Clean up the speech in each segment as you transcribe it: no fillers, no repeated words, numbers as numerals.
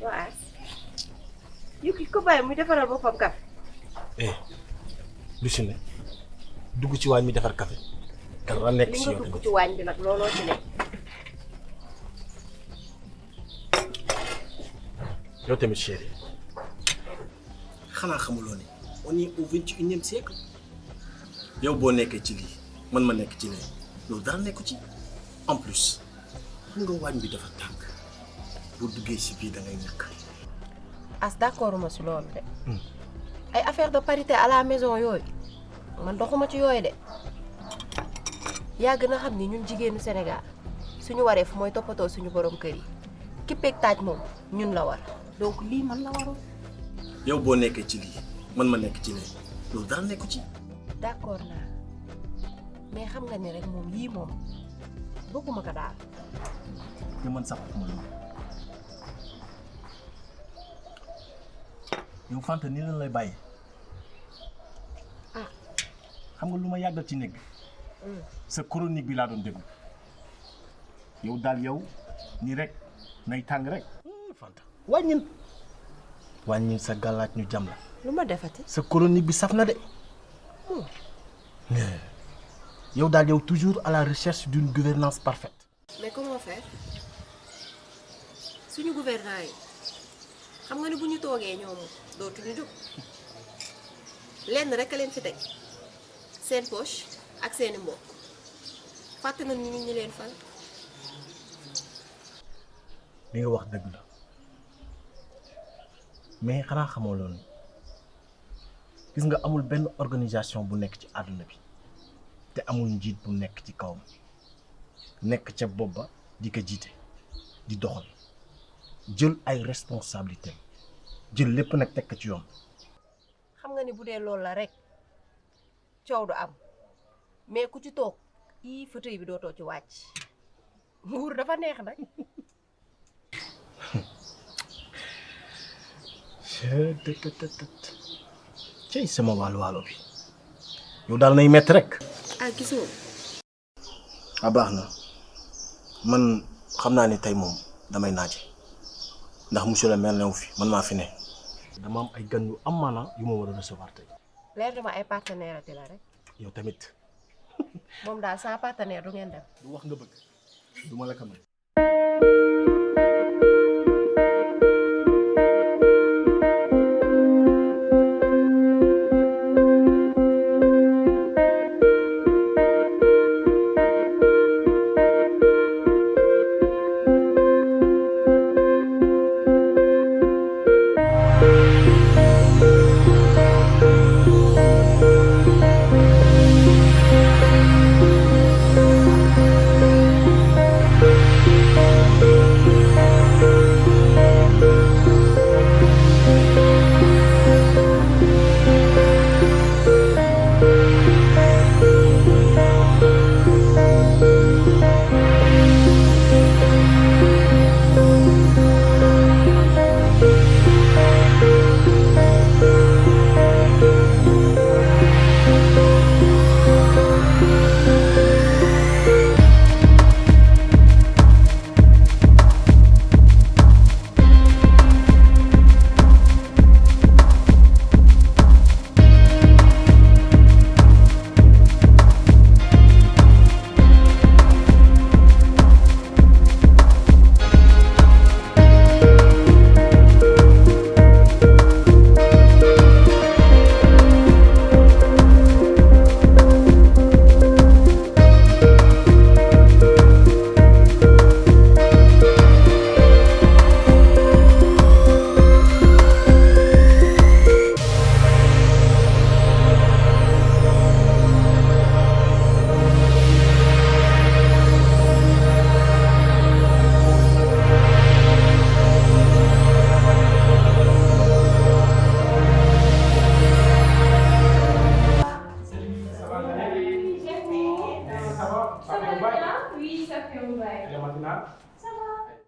waaw yu ki ko bàyyi muy defaral boppam café. lu si ne dugg ci waañ mi defar café dara nekk li si nga yow dugg ci waañ bi nag looloo ci nekk. yow tamit chérie xanaa xamuloo ni on est au 21e siècle yow boo nekkee ci lii man ma nekk ci lee loolu dara nekku ci en plus xam nga waañ bi dafa tàng boo duggee si biir da ngay ñàkk. as d'accord ma si loolu de. ay affaire de parité à la maison yooyu man doxuma ci yooyu de yàgg na xam ni ñun jigéenu Sénégal suñu waree fu mooy toppatoo suñu borom kër yi kippeeg taaj moom ñun la war donc lii man la waroon. yow boo nekkee ci lii man ma nekk ci lee loolu dara nekku ci. d'accord naa mais xam nga ni rek moom yii moom bëgguma ko daal. te man sax ma loolu yow Fanta nii lan lay bàyyi xam nga lu ma yàggal ci néeg bi sa chronique bi laa doon déglu yow daal yow nii rek nay tàng rek. Fanta wàññil sa gàllaaj ñu jam la. lu ma defati. sa chronique bi saf na de. yow daal yow toujours à la recherche d'une gouvernance parfaite. mais comment faire suñu gouvernants yi xam nga ne bu ñu toogee ñoom dootuñu jóg lenn rek a leen fi teg seen poche ak seeni mbokk fàtte na ni nit ñi leen fal. li nga wax dëgg la mais xanaa xamoo loolu gis nga amul benn organisation bu nekk ci àdduna bi te amul njiit bu nekk ci kawam nekk ca bopp ba di ko jiite di doxal jël ay responsabilités jël lépp nag teg ko ci yoon. xam nga ni bu dee loolu la rek coow du am mais ku ci toog ii fauteuil bi dootoo ci wàcc nguur dafa neex nag. cey sama waalo bi yow daal nay metti rek. gisoo. baax na man xam naa ni tey moom damay naaje ndax monsieur le maire new fi man maa fi ne. dama am ay gan yu am maanaa yu ma war a recevoir tey. leer dama ay partenaire ati la rek. yow tamit. moom daal sans partenaire du ngeen dem. du wax nga bëgg du ma la ko may.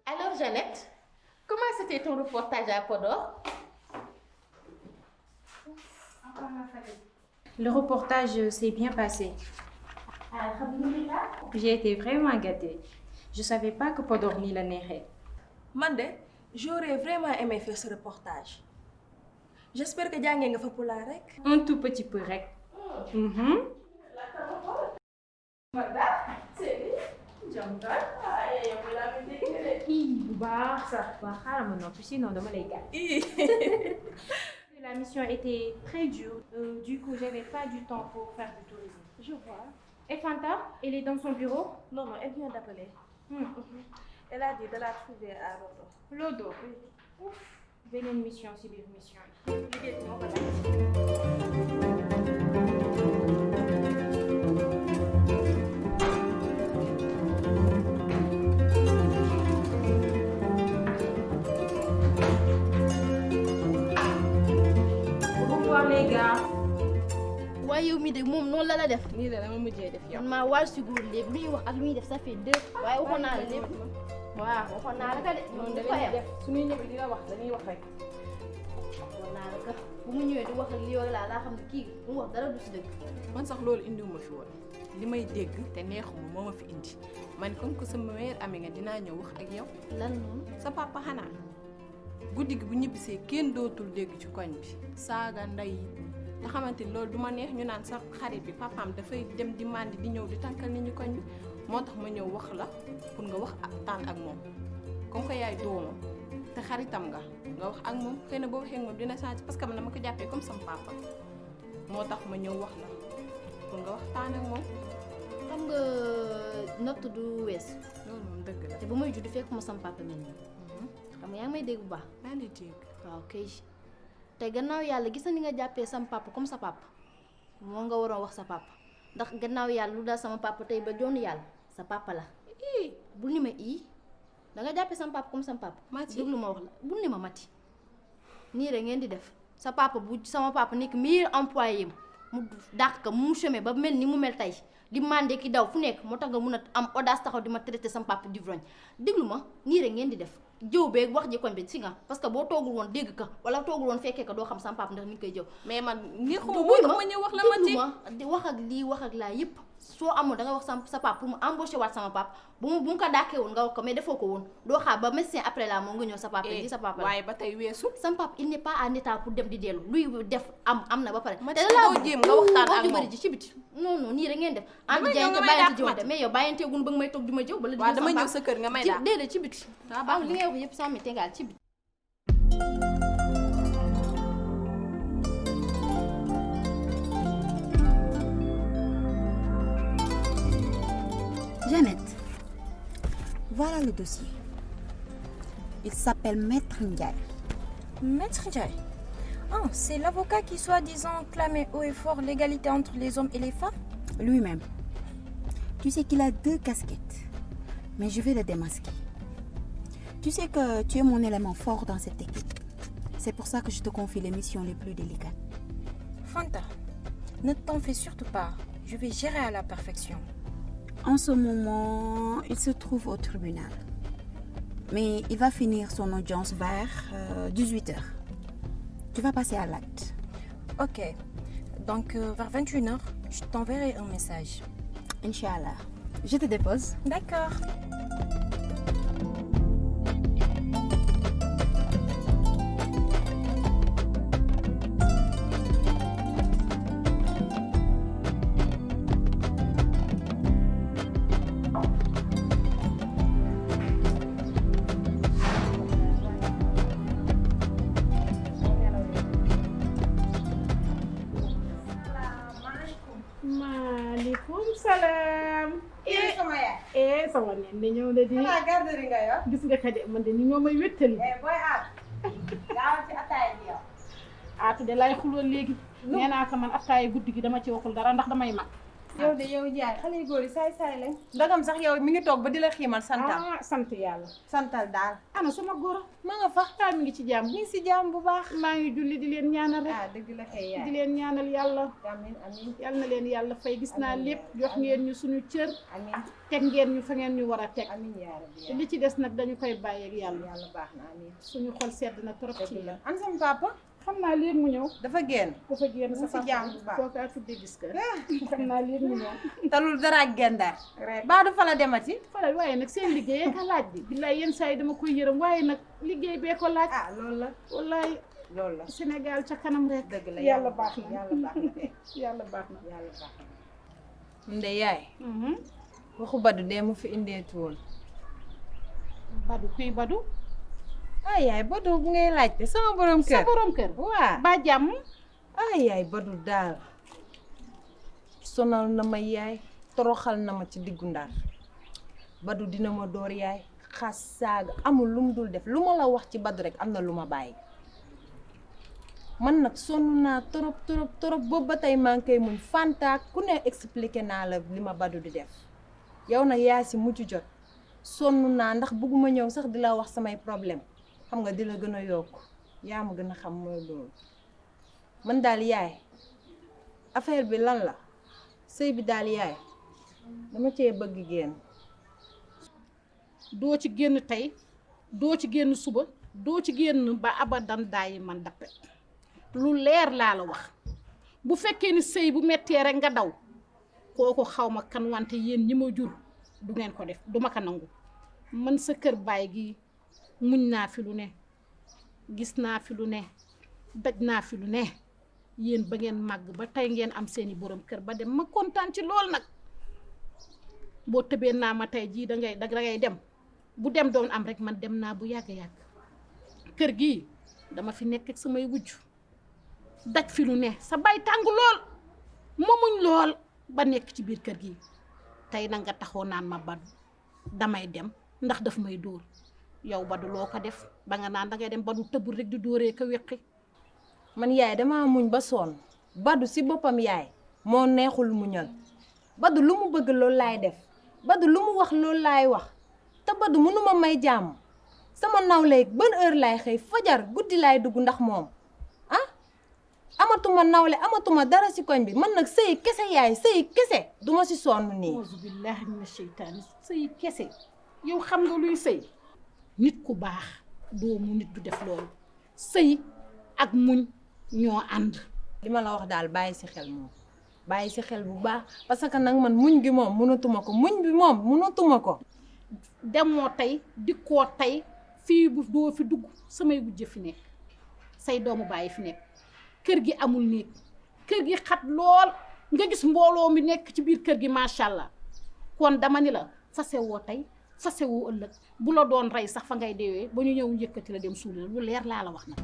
Alors Jeannette, comment c'était ton reportage à Podor? Le reportage s'est bien passé. J'ai été vraiment gâtée. Je savais pas que Podor nii la neexee. man de J'aurais vraiment aimé faire ce reportage. J'espère que jàngee nga fa pulaar rek. Un tout petit peu rek. Bu baax sax waa xaaral ma noppi sinon dama lay gaañ. La mission était très dure. Du coup, j'avais pas du temps pour faire du tourisme. Je vois. Et Fanta, elle est dans son bureau? Non, elle vient d'appeler. Elle a dit de la trouver à Rodo. Lodo. Ouf, beneen mission si biir mission yi. Liggéey bi moo ko laaj. waaye yow mii de moom noonu la def. nii la ma mujjee def yow. man maa war si góor léegi lu ñuy wax ak lu ñuy def ça fait deux. waaye waxoon naa la lépp. waaw waxoon naa la ka de. noonu du da ko leen yem. def suñuy ñëwee dina wax dañuy wax rek. waxoon naa la ka bu mu ñëwee di wax ak lii wala laa xam ne kii bu mu wax dara du si dëgg. man sax loolu indiwuma fi woon li may dégg te neexuma moo ma fi indi man comme que sama meilleure amie nga dinaa ñëw wax ak yow. lan noonu. sa papa xanaa guddi gi bu ñibbisee kenn dootul dégg ci koñ bi saaga ndey yi nga xamante ni loolu du ma neex ñu naan sax xarit bi papaam dafay dem di mandi di ñëw di tànkal nit ñi koñ bi moo tax ma ñëw wax la pour nga wax ak taan ak moom comme que yaay doomam te xaritam nga wax ak moom xëy na boo waxee ak moom dina changé parce que man dama ko jàppee comme sama papa moo tax ma ñëw wax la pour nga wax taan ak moom. xam nga natt du wees. loolu moom dëgg la. te ba may judd fekk ma sama papa mel nii. xam nga yaa ngi may dégg bu baax. maa ngi dégg. waaw kay te gannaaw yàlla gis na ni nga jàppee sama papa comme sa papa moo nga waroon wax sa papa ndax gannaaw yàlla lu daal sama papa tey ba joonu yàlla sa papa la. bul ni ma da nga jàppee sama papa comme sama papa. Mati déglu ma wax la bul ni ma Mati nii rek ngeen di def sa papa bu sama papa nekk meilleur employé mu dàq ko mu chômé ba mel ni mu mel tey di mandé ki daw fu nekk moo tax nga mun a am audace taxaw di ma traité sama papa d'ivrogne déglu ma nii rek ngeen di def. jëw beeg wax ji koñ bi si nga parce que boo toogul woon dégg ka wala toogul woon fekkee ka doo xam sama papa ndax mi ngi koy jëw. mais man neexuma moo tax ma ñëw wax la ma ci di wax ak lii wax ak laa yëpp soo amul da nga wax sa papa pour mu embauché waat sama papa bu mu ko dàkkee woon nga wax ko mais defoo ko woon doo xaar ba médecin après la moo nga ñëw sa papa di sa papa waaye ba tey weesu sama papa il n'est pas en état pour dem di dellu luy def am na ba pare te doo jéem nga waxtaan ak moom bëri ji ci biti non nii rek ngeen def andi jayante bàyyante jiwante mais yow bàyyanteegul ba nga may toog di ma jëw bala waaw dama ñëw sa kër nga may daal déedéet ci biti waaw li ngay wax yëpp sama tegal ci biti. Jeannette, voilà le dossier. Il s'appelle Maître Ndiaye. Maître Ndiaye? Oh, c'est l'avocat qui soi-disant clamait haut et fort l'égalité entre les hommes et les femmes? Lui-même. Tu sais qu'il a 2 casquettes, mais je vais le démasquer. Tu sais que tu es mon élément fort dans cette équipe. C'est pour ça que je te confie les missions les plus délicates. Fanta, ne t'en fais surtout pas. Je vais gérer à la perfection. En ce moment, il se trouve au tribunal. Mais il va finir son audience vers 18h. Tu vas passer à l'acte. Ok. Donc, vers 21h, je t'enverrai un message. Inch'Allah. Je te dépose. D'accord. maaleykum salaam. sama yaay. sama nen ne ñëw na di. xanaa garderie nga yor. gis nga xade man de ni ñoo may wéttali. booy aat. gaawal ci ataaya bi yow. aatu de lay xuloo léegi. nee naa ko man attaaya guddi gi dama ci waxul dara ndax damay mag. yow de yow jaay xale yu góor yi saay lañ. ndagam sax yow mi ngi toog ba di la xiimal santal. sant yàlla. santal daal. ana sama góor. ma nga fa. taa mi ngi ci jàmm. mi ngi si jàmm bu baax. maa ngi julli di leen ñaanal rek. dëgg la kay yaay. di leen ñaanal yàlla. amiin amiin. yal na leen yàlla fay gis naa lépp jox ngeen ñu suñu cër. amiin. teg ngeen ñu fa ngeen ñu war a teg. amiin yaa rabbi. te li ci des nag dañu koy bàyyeeg yàlla. yàlla baax na amiin. suñu xol sedd na trop ci dëgg la yéen. an sama papa. xam naa léegi mu ñëw. dafa génn. dafa génn mu si jàmm bu baax kooku a tuddee gis ka. xam naa léegi mu ñëw. talul dara ak gendar. baa du fa la demati. Fala waaye nag seen liggéey ka laaj bi. billaay yenn saa yi dama koy yërëm waaye nag liggéey bee ko laaj. ah loolu la. wallaay loolu la. Sénégal ca kanam rek. dëgg la yàlla baax na yàlla baax na. yàlla baax na. yàlla baax na. nde yaay. waxu Badou de mu fi indeetu woon. Badou kuy Badou. ay yaay Badou bu ngay laajte sama borom kër. sa borom kër. waaw ba jàmm. ay yaay Badou daal sonal na ma yaay toroxal na ma ci diggu Ndar. Badou dina ma door yaay xas saaga amul lu mu dul def lu ma la wax ci Badou rek am na lu ma bàyyi. man nag sonn naa trop boobu ba tey maa ngi koy muñ Fanta ku ne expliqué naa la li ma Badou di def yow nag yaa si mujj jot sonn naa ndax bëgguma ñëw sax di la wax samay problème xam nga di la gën a yokk yaa ma gën a xam mooy loolu man daal yaay affaire bi lan la sëy bi daal yaay dama cee bëgg génn. doo ci génn tey doo ci génn suba doo ci génn ba abadan daayi man dappet lu leer laa la wax bu fekkee ni sëy bu mettee rek nga daw kooku xaw ma kan wante yéen ñi ma jur du ngeen ko def du ma ko nangu man sa kër baay gi muñ naa fi lu ne gis naa fi lu ne daj naa fi lu ne yéen ba ngeen màgg ba tey ngeen am seeni borom kër ba dem ma kontaan ci lool nag boo tëbee naa ma tey jii dangay dem bu dem doon am rek man dem naa bu yàgg-yàgg kër gi dama fi nekk ak samay wujj daj fi lu ne sa bay tàng lool ma muñ lool ba nekk ci biir kër gi tey na nga taxoo naan ma Badou damay dem ndax daf may dóor yow Badou loo ko def ba nga naan dangay dem Badou tëbul rek di dóoree ko weqi man yaay dama muñ ba sonn Badou si boppam yaay moo neexul muñal Badou lu mu bëgg loolu laay def Badou lu mu wax loolu laay wax te Badou mënuma may jàmm sama nawle ban heure laay xëy fajar guddi laay dugg ndax moom ah amatuma nawle amatuma dara si koñ bi man nag sëy kese yaay sëy kese duma si sonn nii. auzu billahi mina sheytaani sëy kese yow xam nga luy sëy nit ku baax doomu nit du def loolu sëy ak muñ ñoo ànd. li ma la wax daal bàyyi si xel moom bàyyi si xel bu baax parce que nag man muñ gi moom mënatuma ko muñ bi moom mënatuma ko. demoo tey dikkoo tey fii bu doo fi dugg samay wujje fi nekk say doomu bàyyi fi nekk kër gi amul néeg kër gi xat lool nga gis mbooloo mi nekk ci biir kër gi macha allah kon dama ni la fasewoo tey fasewoo ëllëg bu la doon rey sax fa ngay deewee ba ñu ñëw njëkkati la dem suuli la lu leer laa la wax nag.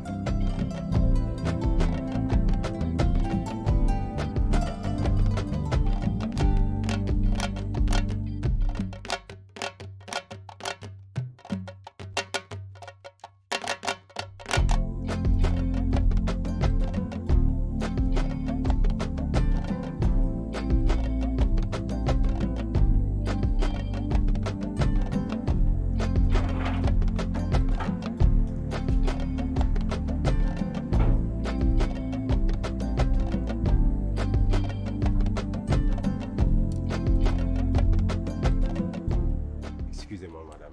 Excusez-moi, madame.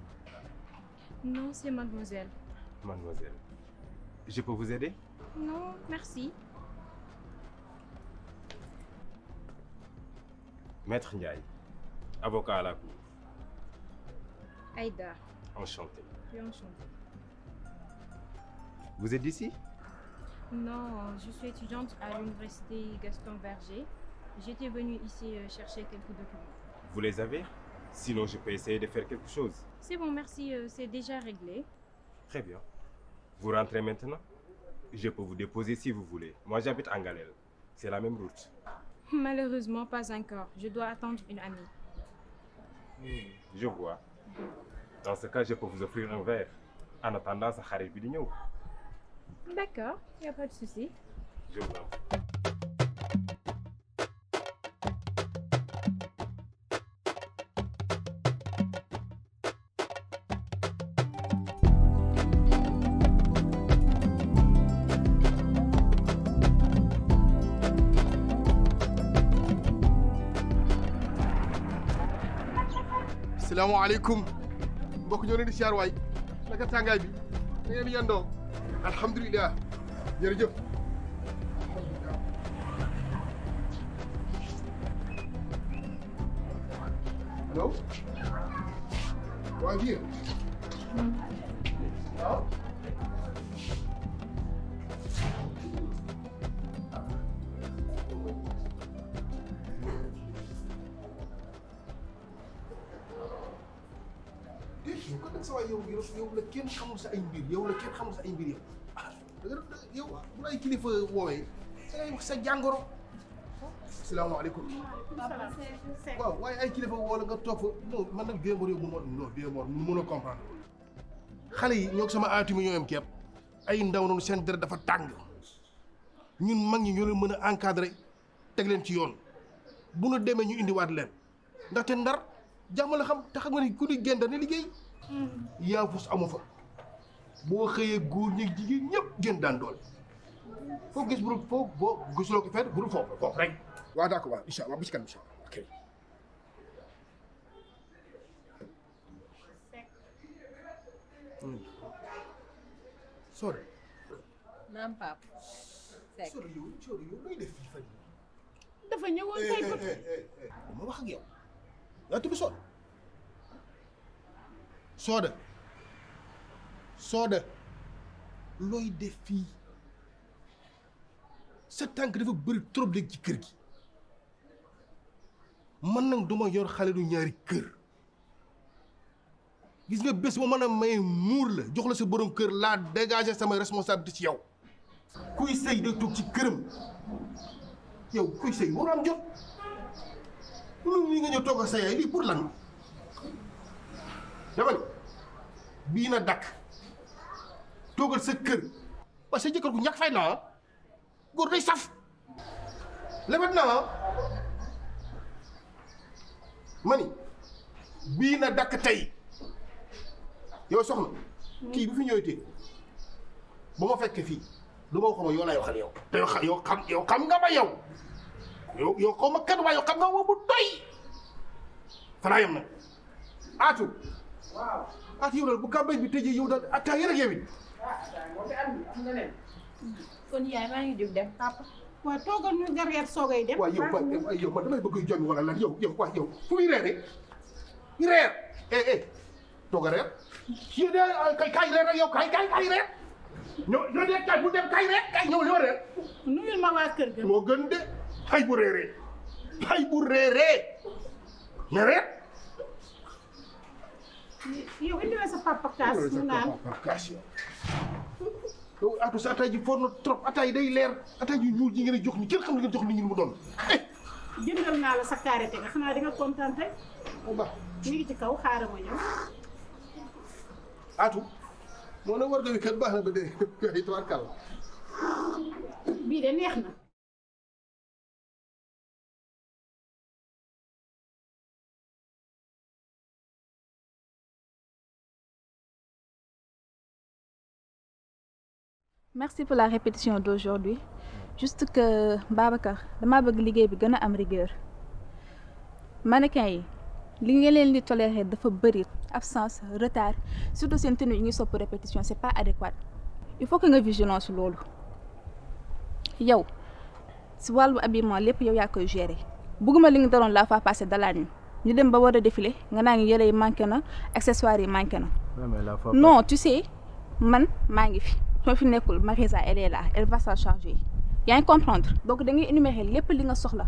Non, c'est mademoiselle. Mademoiselle. Je peux vous aider? Non, merci. Maître Ndiaye, avocat à la cour. Aïda. Enchanté. Je suis enchantée. Vous êtes d'ici? Non, je suis étudiante à l'université Gaston Berger. J'étais venue ici chercher quelques documents. Vous les avez? Sinon, je peux essayer de faire quelque chose. C'est bon, merci, c'est déjà réglé. Très bien. Vous rentrez maintenant? Je peux vous déposer si vous voulez. Moi, j'habite en Galère. C'est la même route. Malheureusement, pas encore. Je dois attendre une amie. Je vois. Dans ce cas, je peux vous offrir un verre. En attendant, ça arrive de nous. D'accord, il n'y a pas de souci. Je vous en prie. salaamaaleykum mbokk ñoo leen di siyaar waay naka tàngaay bi da ngeen yendoo alhamdulilah jërëjëf. allo. waa bien. waaw. kon nag sa waay yow la kenn xamul sa ay mbir yow la kenn xamul sa ay mbir yow ah yow bu ay kilifa woowee da ngay wax sa jàngoro. asalaamaaleykum. waaw waaye ay kilifa woo la nga topp non man nag bien yow mënu a comprendre. xale yi ñoo sama aatumi ñoo yem képp ay ndaw noonu seen deret dafa tàng ñun mag ñi ñoo leen mën a encadrer teg leen ci yoon bu nu demee ñu indiwaat leen ndaxte ndar jàmm la xam te xam nga ni ku di génn ne liggéey. yaa fus amu fa boo xëyee góor ñi jigéen ñëpp gën daan doole foo gis buru foo boo gisuloo ko fenn buru foofu rek. waaw d'accord waaw incha allah bu ci kanam incha allah ok. Soda. naam papa. Soda yow looy def fii fan yii. dafa ñëwoon tey ko. ma wax ak yow yaa tudd Soda. Soda looy def fii sa tànk dafa bëri trop léegi ci kër gi man nag duma yor xale du ñaari kër gis nga bés ba mën a maye muur la jox la sa borom kër laa dégager sama responsabilité ci yow kuy sëy day toog ci këram yow kuy sëy war am jot lii nga ñëw toog ak sa yaay lii pour lan dama ne bii na dakk toogal sa kër parce que jëkkër gu ñàkk fay naa góor day saf lebet naa ma ni bii na dakk tey yow soxna kii bu fi ñëwee tey ba ma fekkee fii lu ma waxoon yow laay waxal yow te yow xam nga ma yow xaw ma kat waaye yow xam nga ma bu doy fanaa yem nag aatu waaw aatu yow daal bu campagne bi tëjee yow daal attaque rek yow it kon yaay maa ngi jóg dem papa. waaw toogal ñu nga reer soogay dem. waaw yow man damay bëgg jommi wala lan yow waaw yow fu muy reere reer toog a reer yow de kay reer rek yow kay reer ñoo de kay bu dem kay reer kay ñëw li ma reer nuyul ma waa kër ga. moo gën de xay bu reeree nga reer yow indi na sa papa kaas mu naan. yow atu sa ataay ji foor na trop ataay day leer ataay ji ñuul ji ngeen a jox ni kenn xam ne ngeen jox nit ñi mu doon jëndal naa la sa karité nga xanaa di nga kontaan tey. ñu ngi ci kaw xaaral ma ñëw. atu moo ne war nga wi kat baax na ba dee ay tubaarkàlla bii de neex na. Merci pour la répétition d'aujourd'hui. Juste que Babacar dama bëgg liggéey bi gën a am rigueur mannequin yi li ngeen leen di tolérer dafa bëri absence retard surtout seen tenue yi ngi sopp répétition c'est pas adéquat. Il faut que nga vigilance loolu yow si wàllu habillement lépp yow yaa koy gérer bëgguma li nga daroon la fois passée dalaan ñu dem ba war a défiler nga naa ngi yére yi manqué na accessoires yi manqué na. Non tu sais man maa ngi fi. soo fi nekkul Marisa elle est là elle va s'en charger yaa ngi comprendre donc da ngay énumérer lépp li nga soxla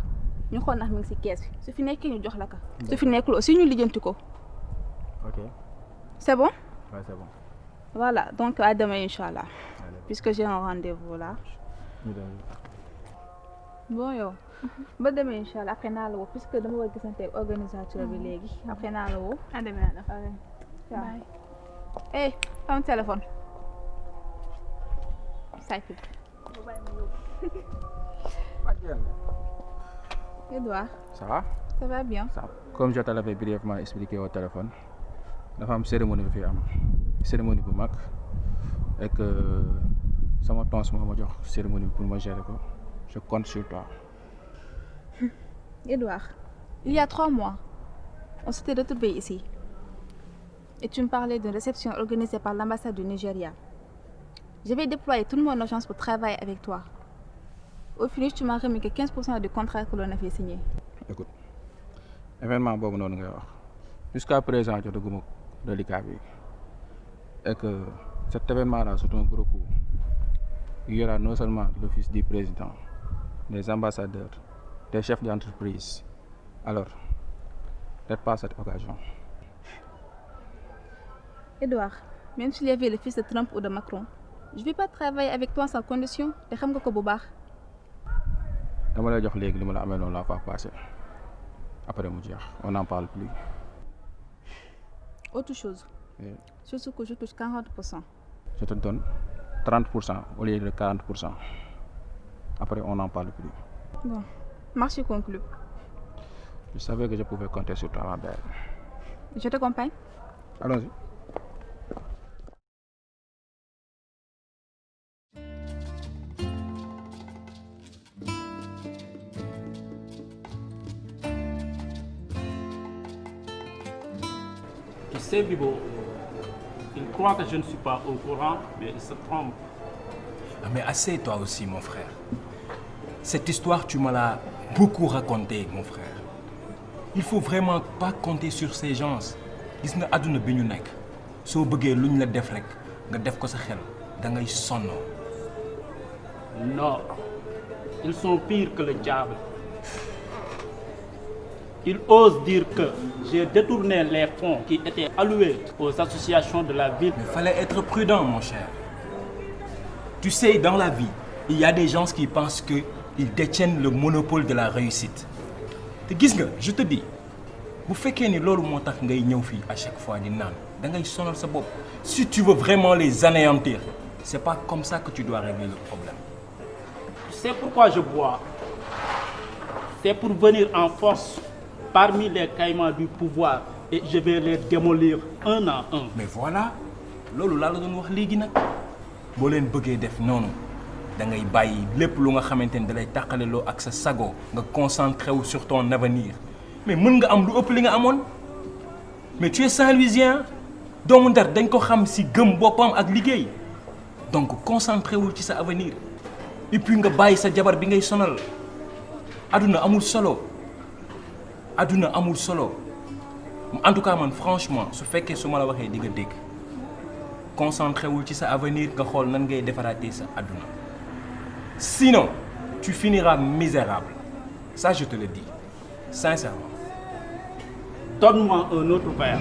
ñu xool ndax mi ngi ci kees bi su fi nekkee ñu jox la ko su fi nekkul aussi ñu lijjanti ko. Ok. C'est bon? Ouais, c'est bon. Voilà donc à demain inchallah puisque j'ai un rendez-vous là. Bon yow ba demain inchallah après naa la woo puisque dama war a gisante organisateur bi léegi après naa la woo. À demain. Bye. Hey am téléphone. Edouard. Ça va? Ça va bien. Ça. Comme je te l'avais brièvement expliqué au téléphone, dafa am cérémonie bi fi am cérémonie bu mag et que sama tons moo ma jox cérémonie bi pour ma gérer ko. Je compte sur toi. Edouard, il y a 3 mois, on s'était retrouvés ici. Et tu me parlais d'une réception organisée par l'ambassade du Nigeria. Je vais déployer toute mon urgence pour travailler avec toi. Au finish, tu m'as remis que 15% du contrat que l'on avait signé. Écoute, événement boobu noonu ngay wax jusqu'à présent jotaguma reliquat bi et que cet événement-là c'est un gros coup. Il y aura non seulement l'office du président, des ambassadeurs, des chefs d'entreprise. Alors, rate pas cette occasion. Edouard, même s'il y avait le fils de Trump ou de Macron, je ne vais pas travailler avec toi sans condition. Tu sais que c'est dama lay jox léegi li ma la amee noonu la fa passé après mu jeex on n'en parle plus. Autre chose. Et Surtout que je touche 40%. je te donne 30% au lieu de 40%. Après on n'en parle plus. Bon, marché conclu. Je savais que je pouvais compter sur toi, ma belle. Je t'accompagne. Allons-y. Tu sais, Bibo, il croit que je ne suis pas au courant, mais il se trompe. Ah, mais assez toi aussi, mon frère. Cette histoire, tu me l'as beaucoup racontée, mon frère. Il faut vraiment pas compter sur ces gens. Gis nga aduna bi ñu nekk soo bëggee luñ la def rek nga def ko sa xel da ngay sonn. Non, ils sont pires que le diable. Ils osent dire que j'ai détourné les fonds qui étaient alloués aux associations de la ville. Il fallait être prudent, mon cher. Tu sais, dans la vie, il y a des gens qui pensent qu'ils détiennent le monopole de la réussite. Te gis nga, je te dis, bu fekkee ni loolu moo tax ngay ñëw fii à chaque fois di naan da ngay sonal sa bopp. Si tu veux vraiment les anéantir, c'est pas comme ça que tu dois régler le problème. Tu sais pourquoi je bois? C'est pour venir en force parmi les caïmans du pouvoir et je vais les démolir un à un. Mais voilà, loolu laa la doon wax léegi nag boo leen bëggee def noonu da ngay bàyyi lépp lu nga xamante ni da lay tàqaleloo ak sa sago nga concentré wu sur ton avenir. Mais mën nga am lu ëpp li nga amoon mais tu es Saint-Louisien doomu Ndar dañ ko xam si gëm boppam ak liggéey donc concentré wul ci sa avenir et puis nga bàyyi sa jabar bi ngay sonal. Aduna amul solo aduna amul solo en tout cas man franchement su fekkee su ma la waxee di nga dégg concentré wul ci sa avenir nga xool nan ngay defaraatee sa aduna sinon tu finiras misérable ça je te le dis sincèrement. Donne-moi un autre verre.